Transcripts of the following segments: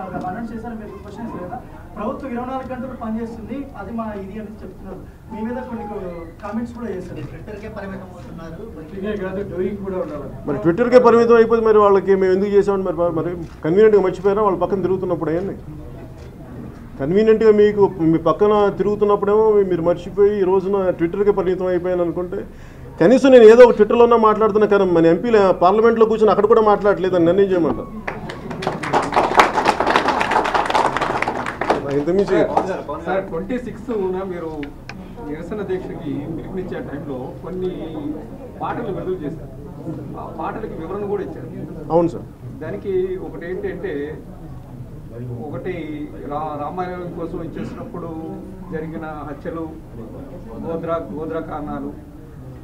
Announce చేశారు, మీరు question కదా, ప్రభుత్వం 24 గంటలు పనిచేస్తుంది, అది మా ఇది అని చెప్తున్నారు. మీ మీద కొన్ని కామెంట్స్ కూడా చేశారు. ట్విట్టర్కే పరిమితం అవుతున్నారు, మరి ట్విట్టర్కే పరిమితం అయిపోతే మరి వాళ్ళకి మేము ఎందుకు చేసామని మరి కన్వీనియంట్గా మర్చిపోయారా? వాళ్ళ పక్కన తిరుగుతున్నప్పుడు అయ్యండి, కన్వీనియంట్గా మీకు మీ పక్కన తిరుగుతున్నప్పుడేమో మీరు మర్చిపోయి ఈ రోజున ట్విట్టర్కే పరిమితం అయిపోయాను అనుకుంటే, కనీసం నేను ఏదో ఒక ట్విట్టర్లోనే మాట్లాడుతున్నా కానీ మన ఎంపీలు పార్లమెంట్లో కూర్చొని అక్కడ కూడా మాట్లాడలేదు అని నిర్ణయం చేయమంటారు. ఇంతకుమించి 26న మీరు నిరసన దీక్షకి పిలుపునిచ్చే టైంలో కొన్ని పాటలు విడుదల చేశారు, ఆ పాటలకి వివరణ కూడా ఇచ్చారు. అవును సార్. దానికి ఒకటి ఏంటంటే, ఒకటి రామాయణం కోసం ఇచ్చేసినప్పుడు జరిగిన హత్యలు, గోద్రా కారణాలు,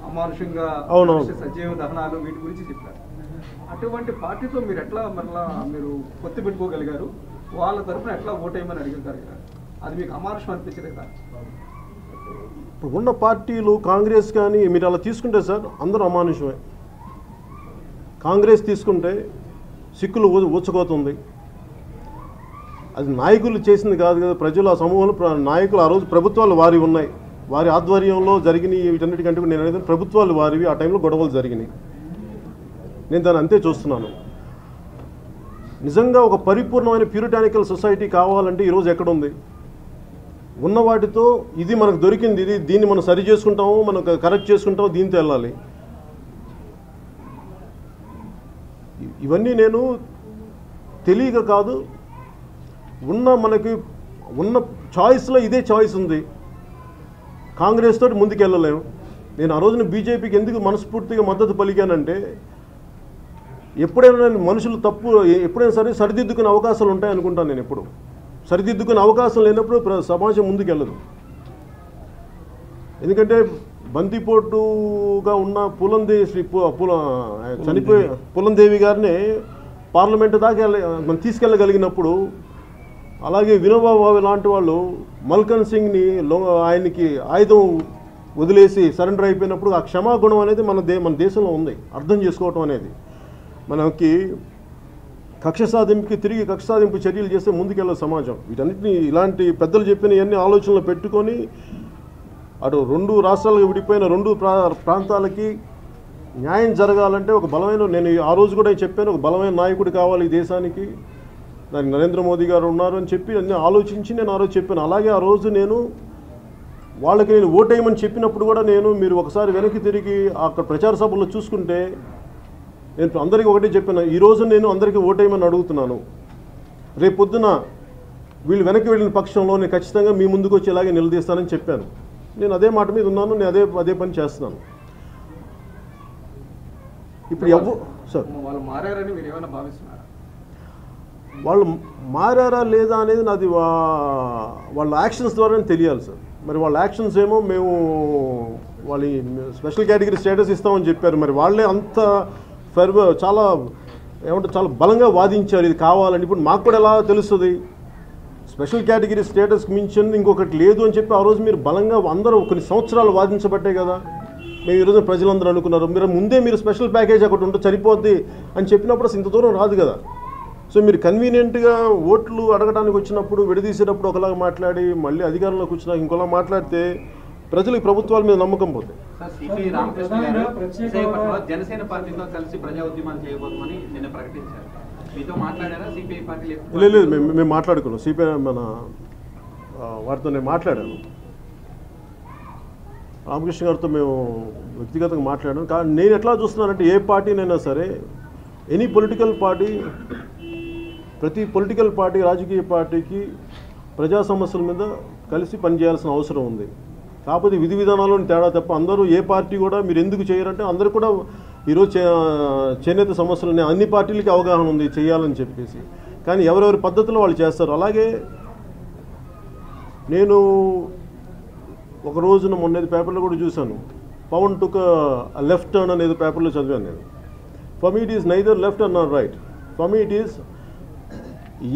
అమానుషంగా సజీవ దహనాలు, వీటి గురించి చెప్పారు. అటువంటి పార్టీతో మీరు ఎట్లా మరలా మీరు పొత్తు పెట్టుకోగలిగారు? వాళ్ళ తరఫున ఎట్లా ఓటేయమని అడిగారు కదా, అది మీకు అమానుషం అనిపించదు కదా? ఇప్పుడు ఉన్న పార్టీలు కాంగ్రెస్ కానీ మీరు అలా తీసుకుంటే సార్ అందరూ అమానుషమే. కాంగ్రెస్ తీసుకుంటే సిక్కులు ఊచకోతుంది, అది నాయకులు చేసింది కాదు కదా, ప్రజలు ఆ సమూహంలో నాయకులు ఆ రోజు ప్రభుత్వాలు వారి ఉన్నాయి, వారి ఆధ్వర్యంలో జరిగినాయి. వీటన్నిటికంటే నేను అనేది ప్రభుత్వాలు వారివి, ఆ టైంలో గొడవలు జరిగినాయి. నేను దాన్ని అంతే చూస్తున్నాను. నిజంగా ఒక పరిపూర్ణమైన ప్యూరిటానికల్ సొసైటీ కావాలంటే ఈరోజు ఎక్కడుంది? ఉన్న వాటితో ఇది మనకు దొరికింది, దీన్ని మనం సరి చేసుకుంటాము, మనం కరెక్ట్ చేసుకుంటాము, దీంతో వెళ్ళాలి. ఇవన్నీ నేను తెలియక కాదు, మనకి ఉన్న చాయిస్లో ఇదే చాయిస్ ఉంది. కాంగ్రెస్ తోటి ముందుకెళ్ళలేము. నేను ఆ రోజున బీజేపీకి ఎందుకు మనస్ఫూర్తిగా మద్దతు పలికానంటే, ఎప్పుడైనా మనుషులు ఎప్పుడైనా సరే సరిదిద్దుకునే అవకాశాలు ఉంటాయి అనుకుంటాను. నేను ఎప్పుడు సరిదిద్దుకునే అవకాశం లేనప్పుడు సమాజం ముందుకెళ్ళదు. ఎందుకంటే బందిపోటుగా ఉన్న చనిపోయే పులందేవి గారిని పార్లమెంటు దాకా మనం తీసుకెళ్ళగలిగినప్పుడు, అలాగే వినోబా భావే లాంటి వాళ్ళు మల్కన్ సింగ్ని ఆయనకి ఆయుధం వదిలేసి సరెండర్ అయిపోయినప్పుడు ఆ క్షమాగుణం అనేది మన దేశంలో ఉంది. అర్థం చేసుకోవటం అనేది మనకి కక్ష సాధింపు చర్యలు చేస్తే ముందుకెళ్ళే సమాజం. వీటన్నిటిని ఇలాంటి పెద్దలు చెప్పిన ఇవన్నీ ఆలోచనలు పెట్టుకొని అటు 2 రాష్ట్రాలకు విడిపోయిన 2 ప్రాంతాలకి న్యాయం జరగాలంటే ఒక బలమైన, నేను ఆ రోజు కూడా చెప్పాను, ఒక బలమైన నాయకుడు కావాలి ఈ దేశానికి, దానికి నరేంద్ర మోదీ గారు ఉన్నారు అని చెప్పి అన్నీ ఆలోచించి నేను ఆ రోజు చెప్పాను. అలాగే ఆ రోజు నేను ఓటేయమని చెప్పినప్పుడు కూడా మీరు ఒకసారి వెనక్కి తిరిగి అక్కడ ప్రచార సభల్లో చూసుకుంటే నేను అందరికీ ఒకటే చెప్పాను, ఈరోజు నేను అందరికీ ఓటేయమని అడుగుతున్నాను. రేపు పొద్దున వీళ్ళు వెనక్కి వెళ్ళిన పక్షంలో నేను ఖచ్చితంగా మీ ముందుకు వచ్చి ఇలాగే నిలదీస్తానని చెప్పాను. నేను అదే మాట మీద ఉన్నాను, నేను అదే పని చేస్తున్నాను. ఇప్పుడు సార్ వాళ్ళు మారారని మీరు ఏమైనా భావిస్తున్నారా? వాళ్ళు మారారా లేదా అనేది నాది వాళ్ళ యాక్షన్స్ ద్వారానే తెలియాలి సార్. మరి వాళ్ళ యాక్షన్స్ ఏమో మేము వాళ్ళ స్పెషల్ కేటగిరీ స్టేటస్ ఇస్తామని చెప్పారు. మరి వాళ్ళే అంత చాలా చాలా బలంగా వాదించారు ఇది కావాలని. ఇప్పుడు మాకు కూడా ఎలా తెలుస్తుంది? స్పెషల్ కేటగిరీ స్టేటస్కి మించింది ఇంకొకటి లేదు అని చెప్పి ఆ రోజు మీరు బలంగా అందరూ కొన్ని సంవత్సరాలు వాదించబట్టే కదా మేము ఈరోజు ప్రజలందరూ అనుకున్నారు. మీరు స్పెషల్ ప్యాకేజ్ ఒకటి ఉంటే సరిపోద్ది అని చెప్పినప్పుడు అసలు ఇంత దూరం రాదు కదా. సో మీరు కన్వీనియంట్గా ఓట్లు అడగడానికి వచ్చినప్పుడు విడదీసేటప్పుడు ఒకలాగా మాట్లాడి మళ్ళీ అధికారంలోకి వచ్చినాక ఇంకోలా మాట్లాడితే ప్రజలకు ప్రభుత్వాల మీద నమ్మకం పోతుంది. జనసేన పార్టీతో కలిసి ప్రజా ఉద్యమాలు చేయబోతామని నిన్న ప్రకటించారు. మీతో మాట్లాడారా సిపిఐ పార్టీ? లేదు, మేము మాట్లాడుకున్నాం. సిపిఐ వారితో నేను మాట్లాడాను, రామకృష్ణ గారితో మేము వ్యక్తిగతంగా మాట్లాడాను. కానీ నేను ఎట్లా చూస్తున్నానంటే, ఏ పార్టీనైనా సరే ఎనీ పొలిటికల్ పార్టీ, ప్రతి పొలిటికల్ పార్టీ, రాజకీయ పార్టీకి ప్రజా సమస్యల మీద కలిసి పనిచేయాల్సిన అవసరం ఉంది. కాకపోతే విధి విధానాల్లోని తేడా తప్ప అందరూ ఏ పార్టీ కూడా మీరు ఎందుకు చేయరంటే అందరూ కూడా ఈరోజు చేనేత సమస్యలని అన్ని పార్టీలకి అవగాహన ఉంది చేయాలని చెప్పేసి, కానీ ఎవరెవరి పద్ధతిలో వాళ్ళు చేస్తారు. అలాగే నేను ఒక రోజున మొన్న పేపర్లో కూడా చూశాను, పవన్ టుక్ లెఫ్ట్ టర్న్ అనేది పేపర్లో చదివాను నేను. For me it is neither left or not right. For me it is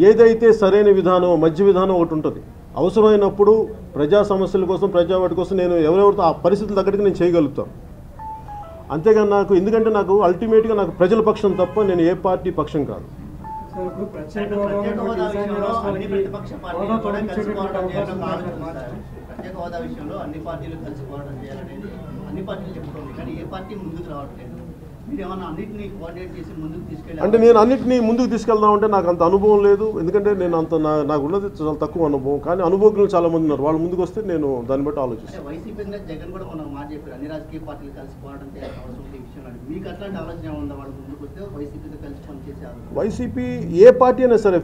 ఏదైతే సరైన విధానం, మధ్య విధానం ఒకటి ఉంటుంది. అవసరమైనప్పుడు ప్రజా సమస్యల కోసం, ప్రజావాటి కోసం నేను ఎవరెవరితో ఆ పరిస్థితుల తగ్గట్టుగా నేను చేయగలుగుతాను. అంతేగాని ఎందుకంటే నాకు అల్టిమేట్గా నాకు ప్రజల పక్షం తప్ప నేను ఏ పార్టీ పక్షం కాదు. ఇప్పుడు ప్రత్యేక ప్రత్యేక హోదా విషయంలో అన్ని ప్రతిపక్ష పార్టీలు కూడా కలిసి పోరాటం చేయడం ప్రత్యేక హోదా విషయంలో అన్ని పార్టీలు కలిసి పోరాటం చేయాలనేది అన్ని పార్టీలు చెప్పుకోండి, కానీ ఏ పార్టీ ముందుకు రావట్లేదు. మీరు ఏమన్నా అన్నింటినీ కోఆర్డినేట్ చేసి ముందుకు తీసుకెళ్ళి అంటే నేను అన్నింటినీ ముందుకు తీసుకెళ్దాం అంటే నాకు అంత అనుభవం లేదు, ఎందుకంటే నేను అంత నాకు ఉన్నది చాలా తక్కువ అనుభవం, కానీ అనుభవజ్ఞులు చాలా మంది ఉన్నారు, వాళ్ళు ముందుకు వస్తే నేను దాన్ని బట్టి ఆలోచిస్తాను. వైసీపీ జగన్ కూడా మనం మాట చెప్పారు, అన్ని రాజకీయ పార్టీలు కలిసి పోరాటం చేయాల్సిన అవసరం ఉంది ఈ విషయంలో. మీకు అట్లాంటి ఆలోచన ఉందా? వాళ్ళు ముందుకు వస్తే వైసీపీతో కలిసి పనిచేసే ఆలోచన? వైసీపీ ఏ పార్టీ అయినా సరే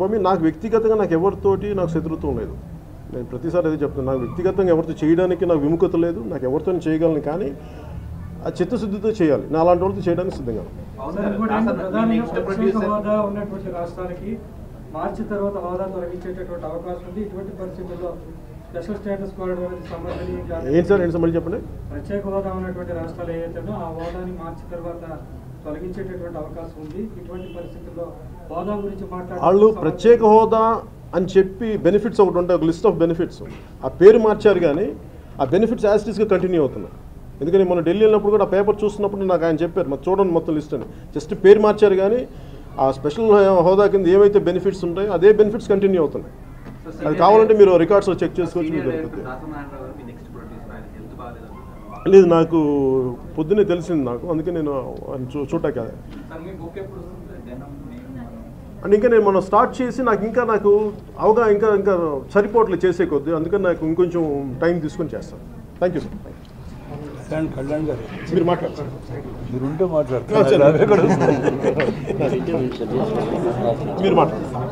ఫర్ మీ నాకు వ్యక్తిగతంగా నాకు ఎవరితోటి నాకు శత్రుత్వం లేదు. నేను ప్రతిసారి అదే చెప్తాను, నాకు వ్యక్తిగతంగా ఎవరితో చేయడానికి నాకు విముఖత లేదు, నాకు ఎవరితో చేయగలను, కానీ ఆ చిత్తశుద్ధితో చేయాలి. నేను అలాంటి వాళ్ళతో చేయడానికి సిద్ధంగా ప్రత్యేక హోదా ఉన్నటువంటి రాష్ట్రాలకి మార్చి తర్వాత హోదా తొలగించేటటువంటి అవకాశం ఉంది. ఇటువంటి పరిస్థితుల్లో స్పెషల్ స్టేటస్ కోరడం సంబంధించి ఏంటి సార్ మళ్ళీ చెప్పండి. ప్రత్యేక హోదా ఉన్నటువంటి రాష్ట్రాలు ఏదైతేనో ఆ హోదాని మార్చి తర్వాత తొలగించేటటువంటి అవకాశం ఉంది. ఇటువంటి పరిస్థితుల్లో హోదా గురించి వాళ్ళు ప్రత్యేక హోదా అని చెప్పి బెనిఫిట్స్ ఒకటి ఉంటాయి, ఒక లిస్ట్ ఆఫ్ బెనిఫిట్స్, ఆ పేరు మార్చారు కానీ ఆ బెనిఫిట్స్ యాజ్ ఇట్ ఈస్గా కంటిన్యూ అవుతున్నాయి. ఎందుకంటే మనం ఢిల్లీ వెళ్ళినప్పుడు కూడా ఆ పేపర్ చూస్తున్నప్పుడు నాకు ఆయన చెప్పారు, మరి చూడండి మొత్తం లిస్ట్ అని, జస్ట్ పేరు మార్చారు కానీ ఆ స్పెషల్ హోదా కింద ఏవైతే బెనిఫిట్స్ ఉంటాయో అదే బెనిఫిట్స్ కంటిన్యూ అవుతున్నాయి. అది కావాలంటే మీరు రికార్డ్స్లో చెక్ చేసుకోవచ్చు, మీకు దొరుకుతుంది. లేదు, నాకు పొద్దున్నే తెలిసింది నాకు, అందుకే నేను చూడటాక అంటే ఇంకా నేను మనం స్టార్ట్ చేసి నాకు అవగాహన ఇంకా సరిపోవట్లేదు చేసే కొద్దీ, అందుకని నాకు ఇంకొంచెం టైం తీసుకొని చేస్తాను. Thank you sir. కళ్యాణ్ గారు మీరు మాట్లాడతారు, మీరు ఉంటే మాట్లాడతారు. మీరు మాట్లాడతారు.